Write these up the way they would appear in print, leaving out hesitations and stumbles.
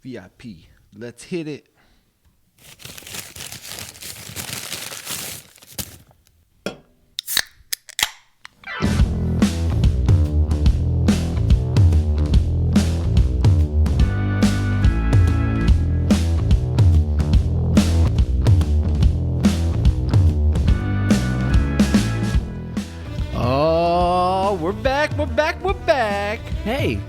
VIP. Let's hit it. Oh, we're back. Hey.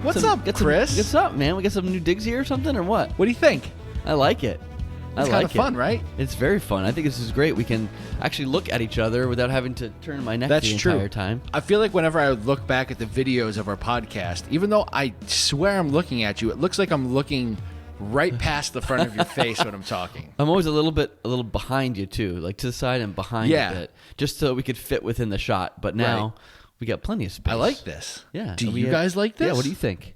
What's up, Chris? What's up, man? We got some new digs here or something, or what? What do you think? I like it. It's kind of fun, right? It's very fun. I think this is great. We can actually look at each other without having to turn my neck the entire time. I feel like whenever I look back at the videos of our podcast, even though I swear I'm looking at you, it looks like I'm looking right past the front of your face when I'm talking. I'm always a little behind you too, like to the side and behind a bit, just so we could fit within the shot. But now we got plenty of space. I like this. Yeah. Do you guys like this? Yeah. What do you think?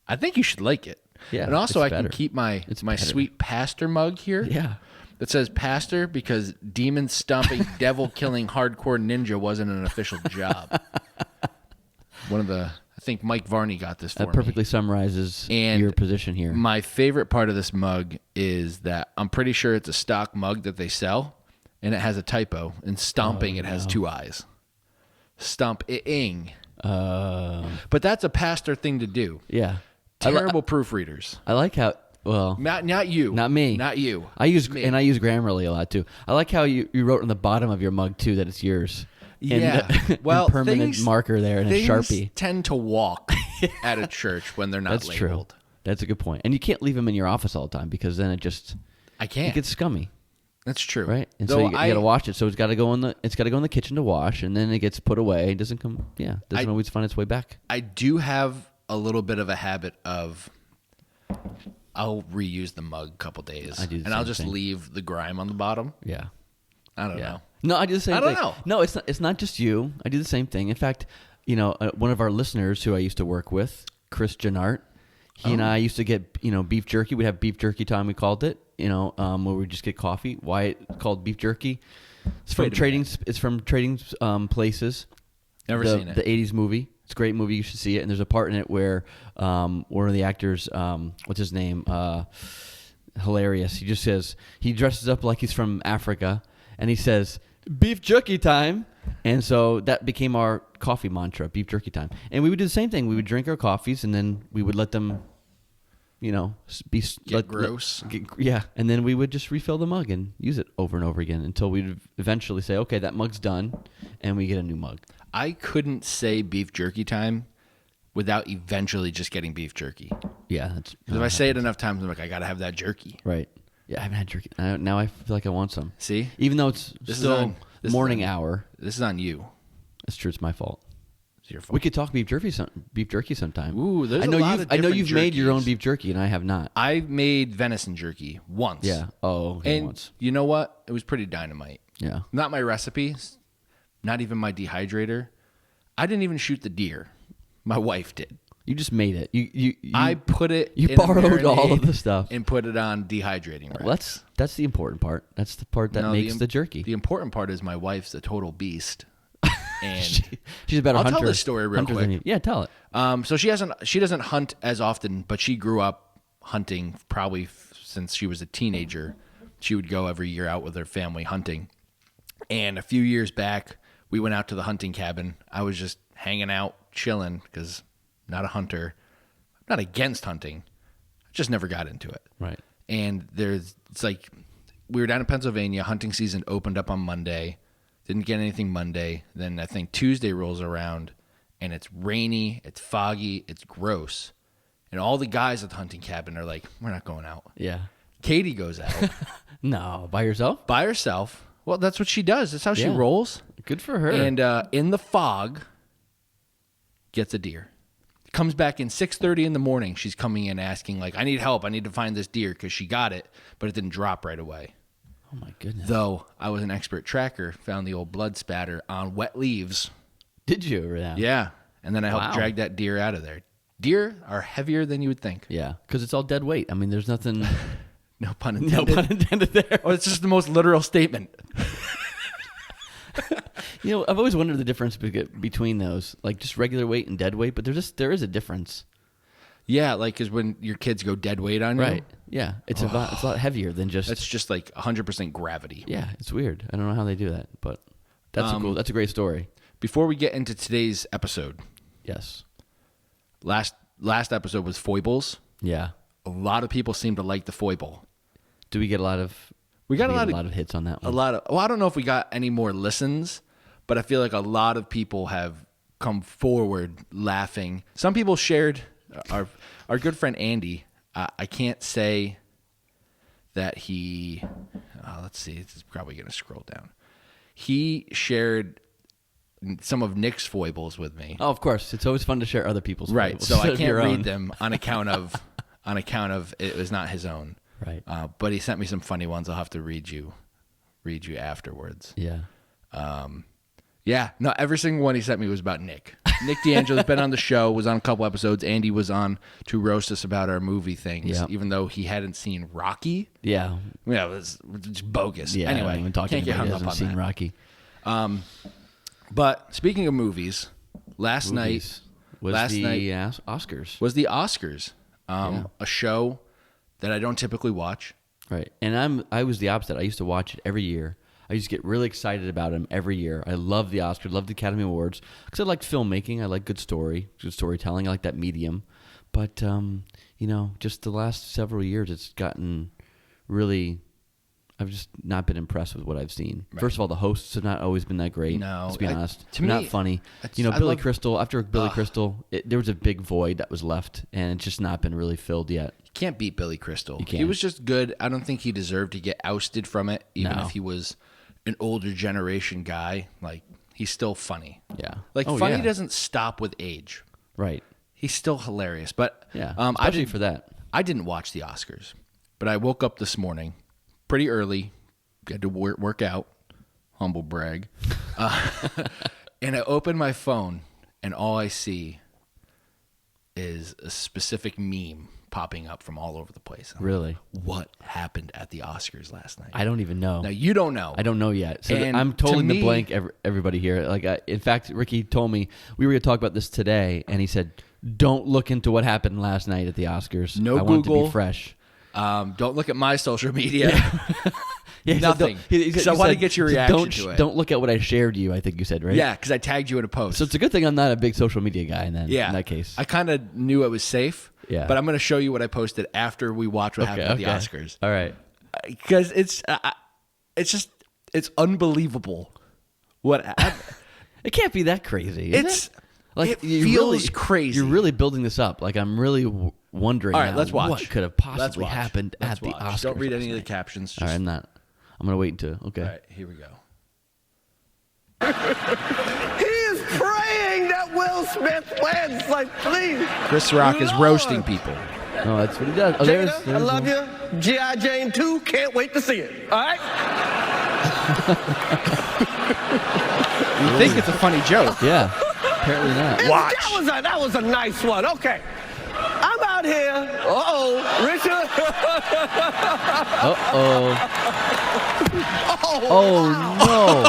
I think you should like it. Yeah. And also, I can keep my sweet pastor mug here. Yeah. That says pastor because demon stomping, devil killing hardcore ninja wasn't an official job. I think Mike Varney got this for me. That perfectly summarizes your position here. My favorite part of this mug is that I'm pretty sure it's a stock mug that they sell, and it has a typo. In stomping, it has 2 eyes. Stomp-ing. But that's a pastor thing to do. Yeah. Terrible proofreaders. I like how... Well, not you. Not me. Not you. I use Grammarly a lot too. I like how you wrote on the bottom of your mug too that it's yours. Yeah. Well, permanent marker there and a Sharpie. Things tend to walk at a church when they're not That's labeled. True. That's a good point. And you can't leave them in your office all the time because then it gets scummy. That's true. Right? And so you got to wash it. So it's got to go in the kitchen to wash, and then it gets put away. It doesn't always find its way back. I do have a little bit of a habit of I'll reuse the mug a couple days, and I'll just leave the grime on the bottom. Yeah. I don't know. No, I do the same thing. I don't know. No, it's not just you. I do the same thing. In fact, one of our listeners who I used to work with, Chris Janart, he and I used to get, beef jerky. We'd have beef jerky time, we called it, where we just get coffee. Why it's called beef jerky? It's from Trading Places. Never seen it. The 80s movie. It's a great movie. You should see it. And there's a part in it where one of the actors, what's his name? Hilarious. He just says, he dresses up like he's from Africa, and he says, beef jerky time. And so that became our coffee mantra, beef jerky time. And we would do the same thing. We would drink our coffees, and then we would let them, get gross. And then we would just refill the mug and use it over and over again until we'd eventually say, okay, that mug's done, and we get a new mug. I couldn't say beef jerky time without eventually just getting beef jerky. Yeah. If I say it enough times, I'm like, I got to have that jerky. Right. Yeah, I haven't had jerky. Now I feel like I want some. See? Even though it's still morning hour. This is on you. It's true. It's my fault. It's your fault. We could talk beef jerky sometime. Ooh, there's a lot of I know you've jerkies. made your own beef jerky, and I have not. I made venison jerky once. Yeah. Oh, okay, and once. You know what? It was pretty dynamite. Yeah. Not my recipe. Not even my dehydrator. I didn't even shoot the deer. My wife did. You just made it. I put it. You borrowed all of the stuff and put it on dehydrating rack. Well, that's the important part. That's the part that makes the jerky. The important part is my wife's a total beast, and she's a better hunter. I'll tell this story real quick. Yeah, tell it. So she doesn't hunt as often, but she grew up hunting probably since she was a teenager. She would go every year out with her family hunting, and a few years back, we went out to the hunting cabin. I was just hanging out, chilling, because I'm not a hunter. I'm not against hunting. I just never got into it. Right. And it's like we were down in Pennsylvania. Hunting season opened up on Monday. Didn't get anything Monday. Then I think Tuesday rolls around, and it's rainy, it's foggy, it's gross. And all the guys at the hunting cabin are like, we're not going out. Yeah. Katie goes out. No, by herself? By herself. Well, that's what she does. That's how she rolls. Good for her. And in the fog, gets a deer. Comes back in 6:30 in the morning. She's coming in asking, like, I need help. I need to find this deer because she got it, but it didn't drop right away. Oh, my goodness. Though I was an expert tracker, found the old blood spatter on wet leaves. Did you? Yeah. Yeah. And then I helped drag that deer out of there. Deer are heavier than you would think. Yeah, because it's all dead weight. I mean, there's nothing... No pun intended. No pun intended there. Oh, it's just the most literal statement. I've always wondered the difference between those, like just regular weight and dead weight, but there is a difference. Yeah, like because when your kids go dead weight on you, Right. Yeah. It's a lot heavier than just. it's just like 100% gravity. Yeah, it's weird. I don't know how they do that, but that's a great story. Before we get into today's episode, Yes. last episode was foibles. Yeah. A lot of people seem to like the foible. Do we get a lot of? We got a a lot of hits on that one. Well, I don't know if we got any more listens, but I feel like a lot of people have come forward laughing. Some people shared our good friend Andy. I can't say that he. Let's see. This is probably going to scroll down. He shared some of Nick's foibles with me. Oh, of course. It's always fun to share other people's Right. foibles So I of can't your read own. them on account of it was not his own. Right. But he sent me some funny ones. I'll have to read you afterwards. Yeah. Yeah, no, every single one he sent me was about Nick. Nick D'Angelo's been on the show, was on a couple episodes. Andy was on to roast us about our movie things, Yeah. even though he hadn't seen Rocky. Yeah. Yeah, it was just bogus. Yeah. Anyway, I don't even talk to can't get anybody hung who up hasn't on seen that. Rocky. But speaking of movies, last night was last the night Oscars. was the Oscars, a show that I don't typically watch. Right. And I was the opposite. I used to watch it every year. I used to get really excited about them every year. I love the Oscars, love the Academy Awards because I like filmmaking. I like good storytelling. I like that medium. But, just the last several years, it's gotten really, I've just not been impressed with what I've seen. Right. First of all, the hosts have not always been that great. No, let's be honest. to They're me, not funny. I Billy love- Crystal, after Billy Crystal, there was a big void that was left, and it's just not been really filled yet. You can't beat Billy Crystal. You can't. He was just good. I don't think he deserved to get ousted from it, even No. if he was an older generation guy. Like, he's still funny. Yeah. Like, Oh, funny yeah. doesn't stop with age. Right. He's still hilarious. But Yeah. I Especially for that. I didn't watch the Oscars, but I woke up this morning pretty early, had to work out, humble brag, and I opened my phone, and all I see is a specific meme popping up from all over the place. I'm Really? like, what happened at the Oscars last night? I don't even know. Now, you don't know. I don't know yet. So And I'm totally to in the me- blank, everybody here. Like, in fact, Ricky told me we were going to talk about this today, and he said, don't look into what happened last night at the Oscars. No I want it to Google. be fresh. Don't look at my social media. Yeah, he said, Nothing. don't- he So I said- wanna get your he said, reaction to it. Don't look at what I shared you, I think you said, right? Yeah, because I tagged you in a post. So it's a good thing I'm not a big social media guy in that case. I kind of knew it was safe. Yeah. But I'm going to show you what I posted after we watch what happened at the Oscars. All right. Because it's unbelievable. It can't be that crazy. Is it? It feels crazy. You're really building this up. Like, I'm really wondering All right, now let's watch. what could have Let's possibly watch. happened Let's at the watch. Oscars. Don't read last any of the night. captions. All right, I'm not. I'm going to wait until. Okay. All right, here we go. He is praying that Will Smith wins. Like, please. Chris Rock is Lord. roasting people. No, that's what he does. Oh, Jada, I love you. G.I. Jane 2, can't wait to see it. All right? You think it's a funny joke. Yeah. Apparently not. Watch. That was a nice one. Okay. I'm out here. Uh-oh. Richard. Uh-oh. Oh, Oh,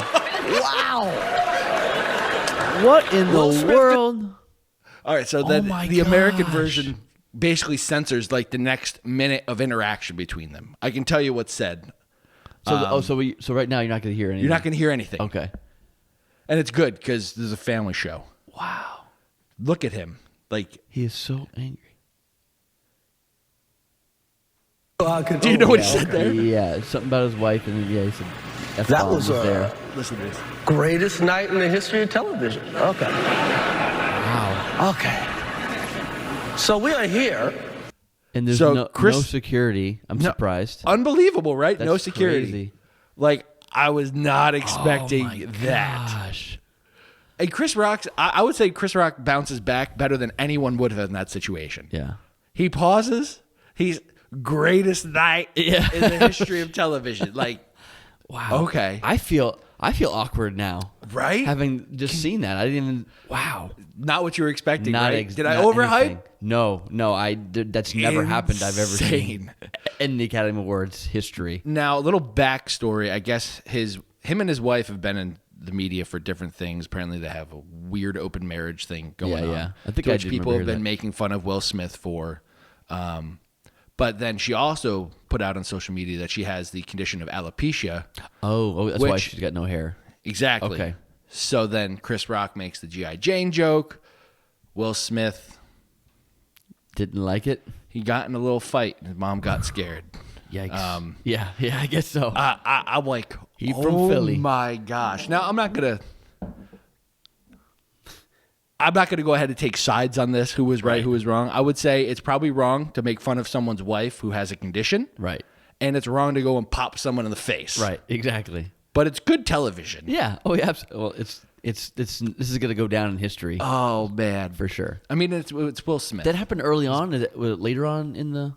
wow. no. What in Will the Smith- world? All right, so then my the American gosh. version basically censors like the next minute of interaction between them. I can tell you what's said. So, so right now you're not going to hear anything. You're not going to hear anything. Okay. And it's good because this is a family show. Wow. Look at him. Like, He is so angry. do you know what he said there? Yeah, something about his wife, and he said F-bomb That was, there. Listen to this. Greatest night in the history of television. Okay. Wow. Okay. So we are here. And there's So no Chris- security. I'm surprised. Unbelievable, right? No That's security. crazy. Like, I was not expecting Oh my that. Gosh. And Chris Rock's, I would say Chris Rock bounces back better than anyone would have in that situation. Yeah. He pauses. He's greatest night in the history of television. Like, Wow. Okay. I feel awkward now. Right? Having just seen that, I didn't even. Wow. not what you were expecting, Not right? ex- Did I not overhype? anything. No. That's never happened. I've ever seen Insane. in the Academy Awards history. Now, a little backstory. I guess him and his wife have been in the media for different things. Apparently, they have a weird open marriage thing going on. Yeah. I think which I did people have remember been that. making fun of Will Smith for. But then she also put out on social media that she has the condition of alopecia. Oh, that's why Which- she's got no hair. Exactly. Okay. So then Chris Rock makes the G.I. Jane joke. Will Smith, Didn't like it. he got in a little fight. His mom got scared. Yikes. Yeah, I guess so. I'm like, He oh from Philly. my gosh. Now I'm not gonna go ahead and take sides on this. Who was right? Who was wrong? I would say it's probably wrong to make fun of someone's wife who has a condition, Right. and it's wrong to go and pop someone in the face. Right. Exactly. But it's good television. Yeah. Oh, yeah. Well, this is going to go down in history Oh man, for sure. I mean, it's Will Smith. That happened early on. Was it later on in the?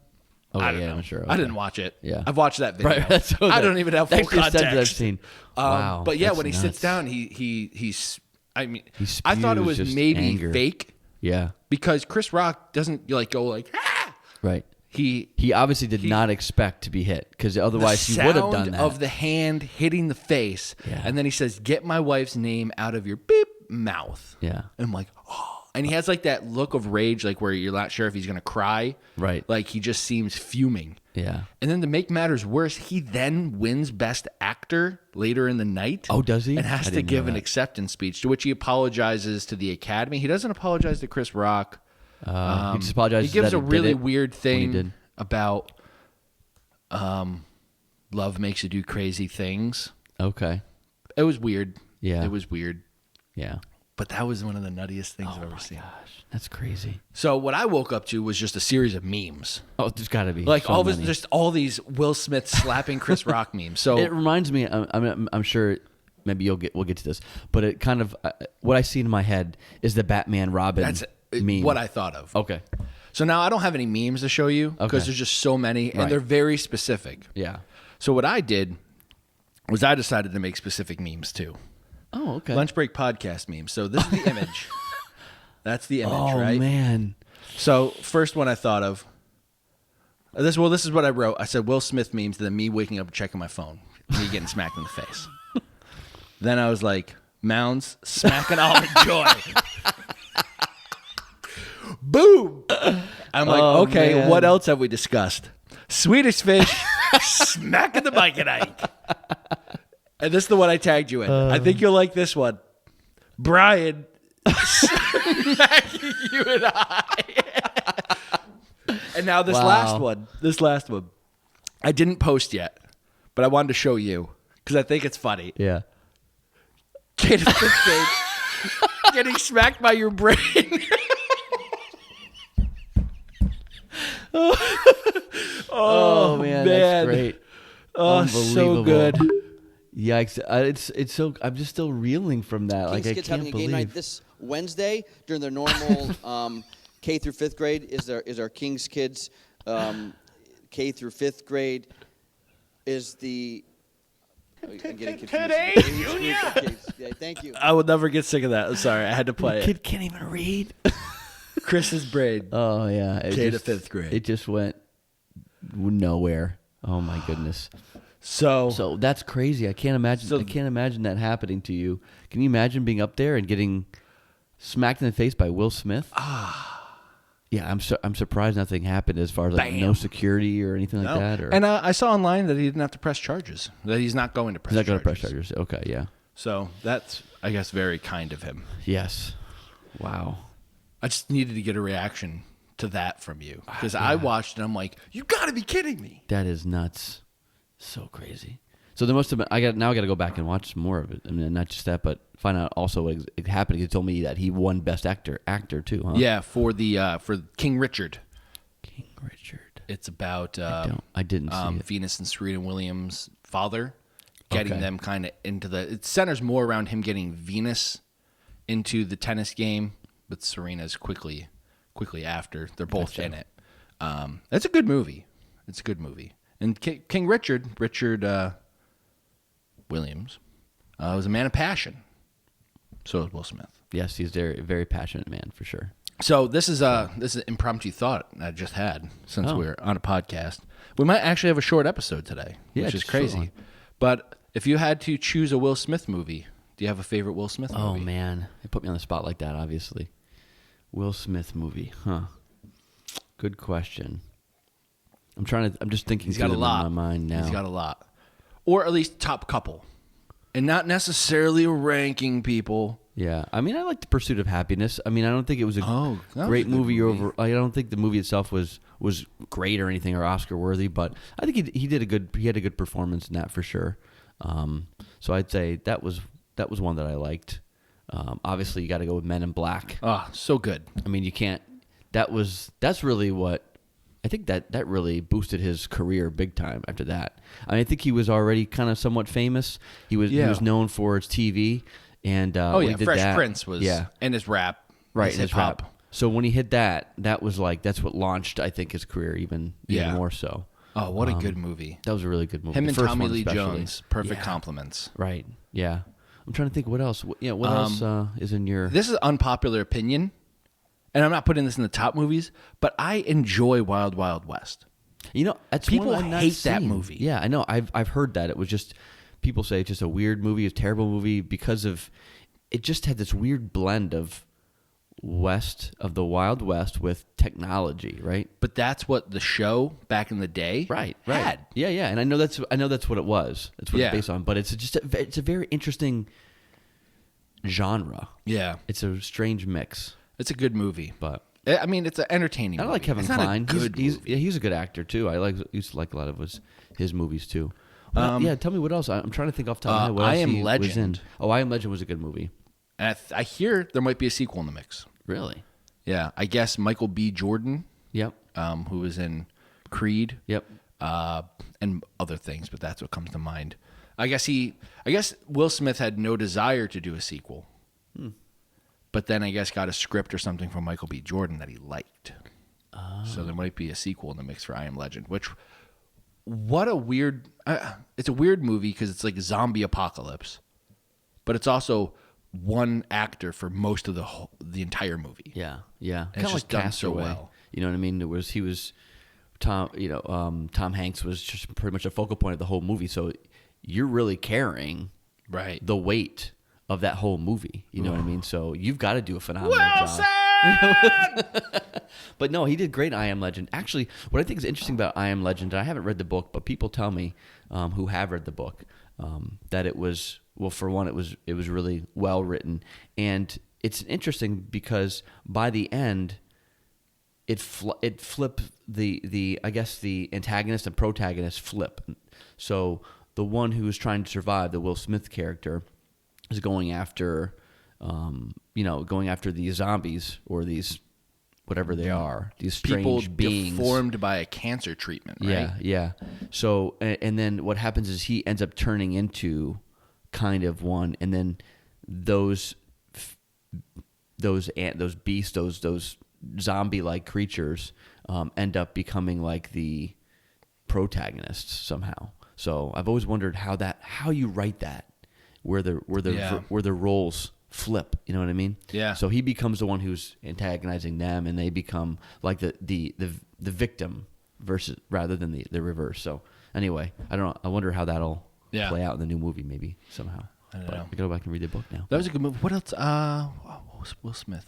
Oh, I don't yeah, know. I'm sure. I Okay. didn't watch it. Yeah. I've watched that video. Right. That's I don't even have full that's the extent context. that I've seen. Wow. But yeah, that's when he nuts. sits down, he's. I mean, He I thought it spews was just maybe anger. fake Yeah. because Chris Rock doesn't go like ah. Right. He Obviously did not expect to be hit because otherwise he would have done that. of the hand hitting the face, Yeah. and then he says, "Get my wife's name out of your beep mouth." Yeah. And I'm like, oh. And he has like that look of rage, like where you're not sure if he's gonna cry. Right. Like he just seems fuming. Yeah. And then to make matters worse, he then wins Best Actor later in the night. Oh, does he? And has I to didn't know give an that. acceptance speech to which he apologizes to the Academy. He doesn't apologize to Chris Rock. He just apologizes. He gives that a did really it weird when he thing did. about love makes you do crazy things. Okay. It was weird. Yeah. It was weird. Yeah. But that was one of the nuttiest things Oh I've ever seen. Gosh, that's crazy. So what I woke up to was just a series of memes. Oh, there's got to be Like so all this, many. just all these Will Smith slapping Chris Rock memes. So It reminds me. I'm sure. Maybe we'll get to this, but it kind of what I see in my head is the Batman Robin that's meme. what I thought of. Okay. So now I don't have any memes to show you because Okay. there's just so many and Right. they're very specific. Yeah. So what I did was I decided to make specific memes too. Oh, okay. Lunch break podcast memes. So this is the image. That's the image, Oh right? man. So first one I thought of. This is what I wrote. I said Will Smith memes, then me waking up and checking my phone, me getting smacked in the face. Then I was like, Mounds smacking Almond Joy. Boom. I'm like, Oh, okay, man. what else have we discussed? Swedish Fish smacking the Mike and Ike. And this is the one I tagged you in. I think you'll like this one. Brian smacking you and I. And now this Wow. last one. I didn't post yet, but I wanted to show you because I think it's funny. Yeah. Kid of fifth grade getting smacked by your brain. Oh man, that's great. Oh, so Unbelievable. good. Yikes! It's so. I'm just still reeling from that. King's Like I Kids can't having a game night believe. this Wednesday during their normal K through fifth grade is our King's Kids K through fifth grade is the I'm getting confused. Today, Junior. Yeah, thank you. I would never get sick of that. I'm sorry. I had to play it. Kid can't even read. Chris's brain. Oh yeah. K to fifth grade. It just went nowhere. Oh my goodness. So So that's crazy. I can't imagine. So- I can't imagine that happening to you. Can you imagine being up there and getting smacked in the face by Will Smith? Yeah, I'm surprised nothing happened as far as like no Bam. security or anything like no. that. Or And I saw online that he didn't have to press charges. That he's not going to press he's not going charges. to press charges. Okay, yeah. So that's, I guess, very kind of him. Yes. Wow. I just needed to get a reaction to that from you because I watched and I'm like, you got to be kidding me. That is nuts. So crazy. So there must have been. I got to go back and watch some more of it. I mean, not just that, but find out also what happened. He told me that he won Best Actor too, huh? Yeah, for King Richard. King Richard. It's about I didn't see it. Venus and Serena Williams' father, getting Okay. them kind of into the. It centers more around him getting Venus into the tennis game, but Serena's quickly after. They're both Gotcha. in it. It's a good movie. It's a good movie. And King Richard Williams, was a man of passion. So is Will Smith. Yes, he's a very passionate man for sure. So this is an impromptu thought I just had since Oh. we're on a podcast. We might actually have a short episode today, Yeah, which is just a short crazy. one. But if you had to choose a Will Smith movie Do you have a favorite Will Smith movie? Oh man, they put me on the spot like that. Obviously, Will Smith movie, huh? Good question. I'm just thinking He's through got a them lot in my mind now. He's got a lot, or at least top couple, and not necessarily ranking people. Yeah, I mean, I like The Pursuit of Happiness. I mean, I don't think it was a that was great a good movie. movie. I don't think the movie itself was great or anything or Oscar worthy, but I think he had a good performance in that for sure. So I'd say that was one that I liked. Obviously, you got to go with Men in Black. Oh, so good. I mean, you can't. That's really what I think that really boosted his career big time after that. I think he was already kind of somewhat famous. He was known for his TV and when he did Fresh that, Prince was and his rap, right, his his hip hop. rap. So when he hit that's what launched I think his career even more so. Oh, what a good movie! That was a really good movie. Him The and first Tommy one Lee especially. Jones, perfect Yeah. compliments. Right. Yeah. I'm trying to think what else. What else is in your? This is unpopular opinion, and I'm not putting this in the top movies, but I enjoy Wild Wild West. That's People one I've not hate that seen. movie. Yeah, I know. I've heard that it was just people say it's just a weird movie, a terrible movie because of it. Just had this weird blend of the Wild West with technology, right? But that's what the show back in the day had. Yeah, and I know that's what it was. That's what Yeah. it's based on. But it's it's a very interesting genre. Yeah, It's a strange mix, it's a good movie. but. I mean, it's an entertaining. I like movie. Kevin It's not a Kline. good He's movie. he's a good actor too. Used to like a lot of his movies too. Well, yeah, tell me what else. I'm trying to think off the top of my head. What I else Am he was in. Legend. Oh, I Am Legend was a good movie. And I hear there might be a sequel in the mix. Really? Yeah, I guess Michael B. Jordan, Yep. who was in Creed, Yep. and other things, but that's what comes to mind. I guess Will Smith had no desire to do a sequel, but then I guess got a script or something from Michael B. Jordan that he liked. So there might be a sequel in the mix for I Am Legend. What a weird! It's a weird movie because it's like zombie apocalypse, but it's also one actor for most of the entire movie. Yeah. And Kind it's of just like done so Castaway. well. You know what I mean? He was Tom. Tom Hanks was just pretty much a focal point of the whole movie. So you're really carrying Right. the weight of that whole movie. You know what I mean? So you've got to do a phenomenal job. But no, he did great in I Am Legend. Actually, what I think is interesting about I Am Legend, and I haven't read the book, but people tell me who have read the book that it was, well, for one, it was really well written. And it's interesting because by the end, it flipped the I guess the antagonist and protagonist flip. So the one who is trying to survive, the Will Smith character, is going after these zombies or these whatever they are, these strange People beings deformed by a cancer treatment, right? Yeah. So and then what happens is he ends up turning into kind of one, and then those beasts, those zombie-like creatures end up becoming like the protagonists somehow. So I've always wondered how you write that, where the roles flip. You know what I mean? Yeah. So he becomes the one who's antagonizing them, and they become like the victim rather than the reverse. So anyway, I don't know. I wonder how that'll play out in the new movie, maybe somehow. I don't know. I gotta go back and read the book now. That was a good movie. What else? Will Smith.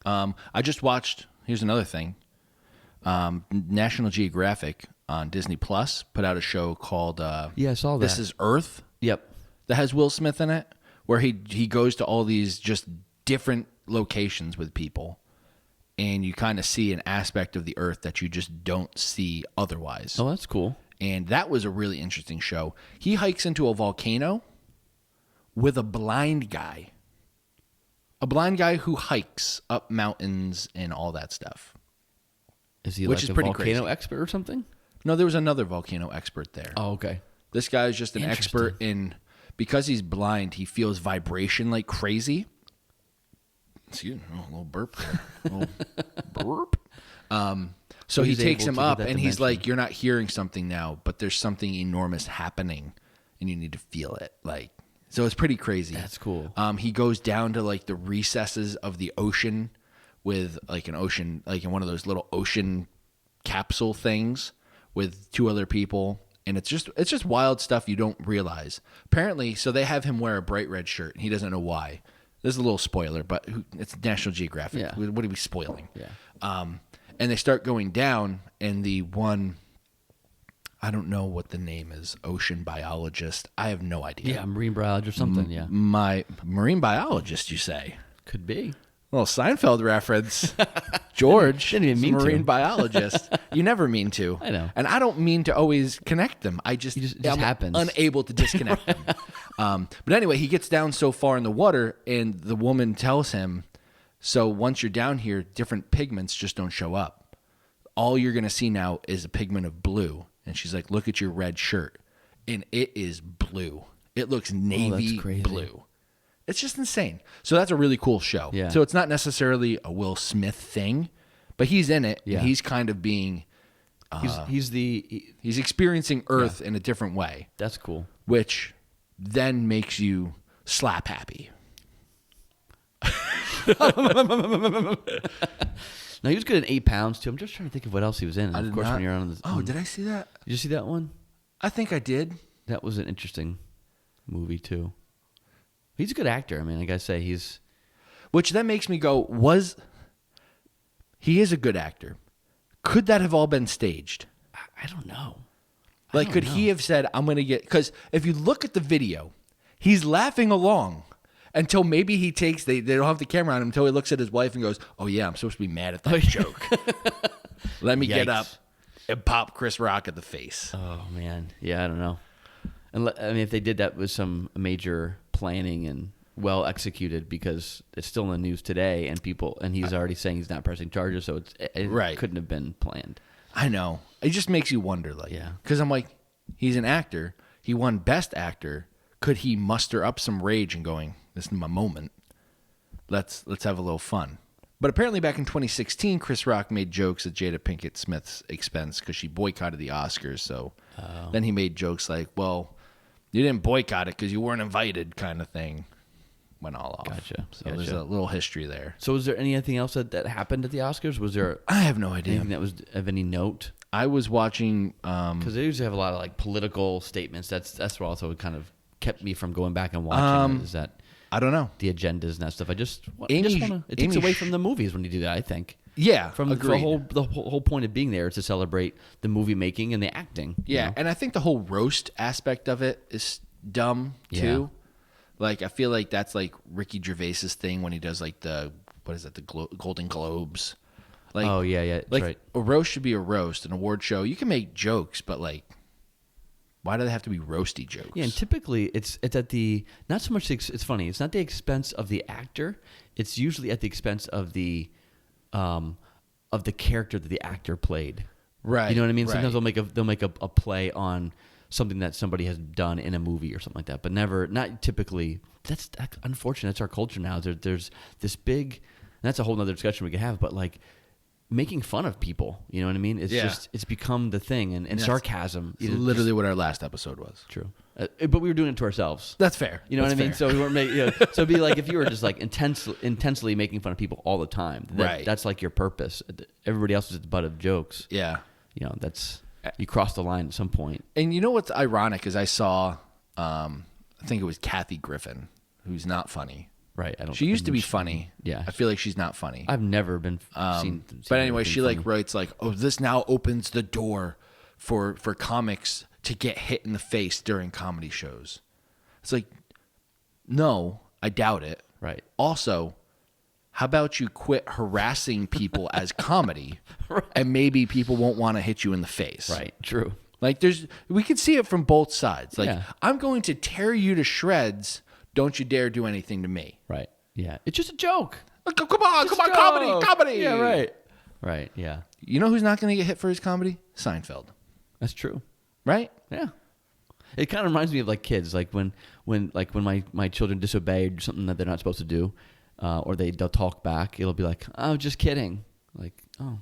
I just watched. Here's another thing. National Geographic on Disney Plus put out a show called Yeah, I saw that. This Is Earth Yep. that has Will Smith in it, where he goes to all these just different locations with people, and you kind of see an aspect of the Earth that you just don't see otherwise. Oh, that's cool. And that was a really interesting show. He hikes into a volcano with a blind guy. A blind guy who hikes up mountains and all that stuff. Is he Which like is a pretty volcano crazy. expert or something? No, there was another volcano expert there. Oh, okay. This guy is just an expert in, because he's blind, he feels vibration like crazy. Excuse me, a little burp there. A little burp. So he he's takes able him to get up that and he's dimension. like, you're not hearing something now, but there's something enormous happening and you need to feel it. So it's pretty crazy. That's cool. He goes down to like the recesses of the ocean with like an ocean, like in one of those little ocean capsule things with two other people, and it's just wild stuff you don't realize. Apparently, so they have him wear a bright red shirt, and he doesn't know why. This is a little spoiler, but it's National Geographic. Yeah. What are we spoiling? Yeah. And they start going down, and the one, I don't know what the name is, ocean biologist. I have no idea. Yeah, marine biologist or something. Yeah, My marine biologist, you say? could be. Well, Seinfeld reference. George, Didn't even mean to. marine biologist. You never mean to. I know. And I don't mean to always connect them. It just I'm happens. unable to disconnect them. But anyway, he gets down so far in the water, and the woman tells him, so once you're down here, different pigments just don't show up. All you're going to see now is a pigment of blue. And she's like, look at your red shirt. And it is blue. It looks navy crazy. blue. It's just insane. So that's a really cool show. Yeah. So it's not necessarily a Will Smith thing, but he's in it. Yeah. And he's kind of being, He's experiencing Earth in a different way, that's cool. which then makes you slap happy. No, he was good at 8 pounds too. I'm just trying to think of what else he was in. And of course, when you're on the did I see that? did you see that one? I think I did. That was an interesting movie too. He's a good actor. I mean, I gotta say he's. Which then makes me go, he is a good actor. Could that have all been staged? I don't know. Like, could he have said, I'm going to get, because if you look at the video, he's laughing along until maybe he takes, they don't have the camera on him until he looks at his wife and goes, oh yeah, I'm supposed to be mad at that joke. Let me get Yikes. up and pop Chris Rock at the face. Oh man, yeah, I don't know. And I mean, if they did that with some major planning and well executed, because it's still in the news today, and he's already saying he's not pressing charges, so it Right. couldn't have been planned. I know. It just makes you wonder, like, Yeah. because I'm like, he's an actor. He won Best Actor. Could he muster up some rage and going, this is my moment. Let's have a little fun. But apparently back in 2016, Chris Rock made jokes at Jada Pinkett Smith's expense because she boycotted the Oscars. So then he made jokes like, well, you didn't boycott it because you weren't invited, kind of thing. Went all off. Gotcha. So there's a little history there. So was there anything else that happened at the Oscars? Was there I have no idea. anything that was of any note? I was watching. Because they usually have a lot of like political statements. That's what also kind of kept me from going back and watching. Is that I don't know. the agendas and that stuff? It takes Amy away from the movies when you do that. I think. Yeah, From agreed. the whole point of being there is to celebrate the movie making and the acting. you Yeah, know? and I think the whole roast aspect of it is dumb too. Like, I feel like that's like Ricky Gervais's thing when he does like the Golden Globes. Like, Oh, yeah, that's like right. a roast should be a roast. An award show, you can make jokes, but like, why do they have to be roasty jokes? Yeah, and typically it's at the not so much. It's funny. It's not the expense of the actor. It's usually at the expense of the character that the actor played. Right. You know what I mean? right. Sometimes they'll make a play on something that somebody has done in a movie or something like that, but not typically. That's unfortunate. That's our culture now. There's this big, and that's a whole nother discussion we could have. But like making fun of people, you know what I mean? It's just it's become the thing, and sarcasm. It's literally what our last episode was. True. But we were doing it to ourselves. That's fair. You know That's what I mean? fair. So we weren't making. So it'd be like if you were just like intensely making fun of people all the time. Right. That's like your purpose. Everybody else is at the butt of jokes. Yeah. You know, that's you cross the line at some point. And you know what's ironic is I saw, I think it was Kathy Griffin, who's not funny. Right. I don't. She used to be funny. Yeah. I feel like she's not funny. I've never been seen. But anyway, she like funny. writes like, "Oh, this now opens the door for comics to get hit in the face during comedy shows." It's like, no, I doubt it. Right. Also, how about you quit harassing people as comedy, Right. and maybe people won't want to hit you in the face. Right. True. Like we could see it from both sides. Like, Yeah. I'm going to tear you to shreds. Don't you dare do anything to me. Right. Yeah. It's just a joke. Like, come on, Just a comedy. joke. Yeah. Right. Right. Yeah. You know who's not going to get hit for his comedy? Seinfeld. That's true. Right? Yeah. It kind of reminds me of like kids, like when my children disobey or do something that they're not supposed to do, or they'll talk back. It'll be like, "Oh, just kidding." Like, oh,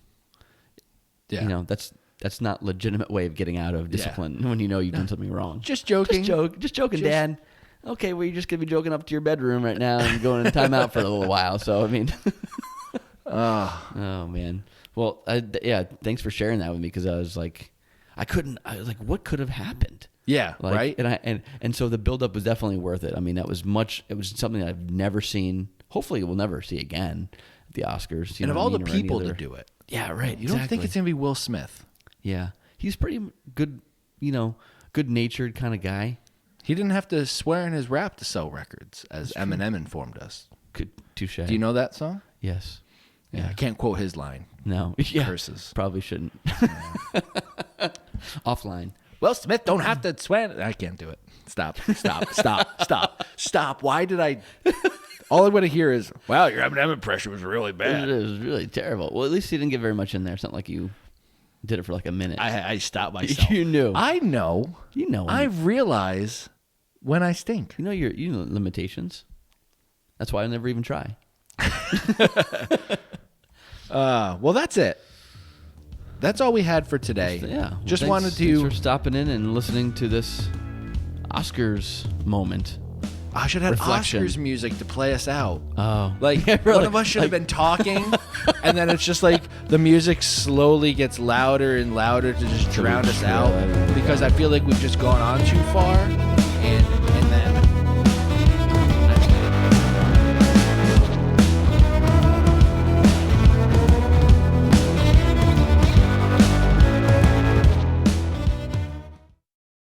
Yeah. you know, that's not legitimate way of getting out of discipline when you know you've done something wrong. Just joking. Just joking, Dad. Okay, well, you're just gonna be joking up to your bedroom right now and going in timeout for a little while. So I mean, oh man. Well, yeah. Thanks for sharing that with me because I was like, I was like, what could have happened? Yeah, Like, right. And so the buildup was definitely worth it. I mean, it was something that I've never seen. Hopefully, we'll never see again at the Oscars. And of all the people to do it, yeah, right. you don't think it's gonna be Will Smith? Yeah, he's pretty good. Good natured kind of guy. He didn't have to swear in his rap to sell records, as Eminem informed us. Good touche. Do you know that song? Yes. Yeah, I can't quote his line. No. Yeah. Curses. Probably shouldn't. Offline. Will Smith don't have to swear. I can't do it. Stop. Why did I? All I want to hear is, wow, your Eminem impression was really bad. It was really terrible. Well, at least you didn't get very much in there. It's not like you did it for like a minute. I stopped myself. You knew. I know. You know. I realize when I stink. You know limitations. That's why I never even try. Well, that's it. That's all we had for today. Yeah. Well, Just thanks wanted for stopping in and listening to this Oscars moment. I should have Reflection. Oscars music to play us out. Oh. Like, Yeah, really. one of us should have been talking, and then it's just like the music slowly gets louder and louder to just drown us out, because I feel like we've just gone on too far.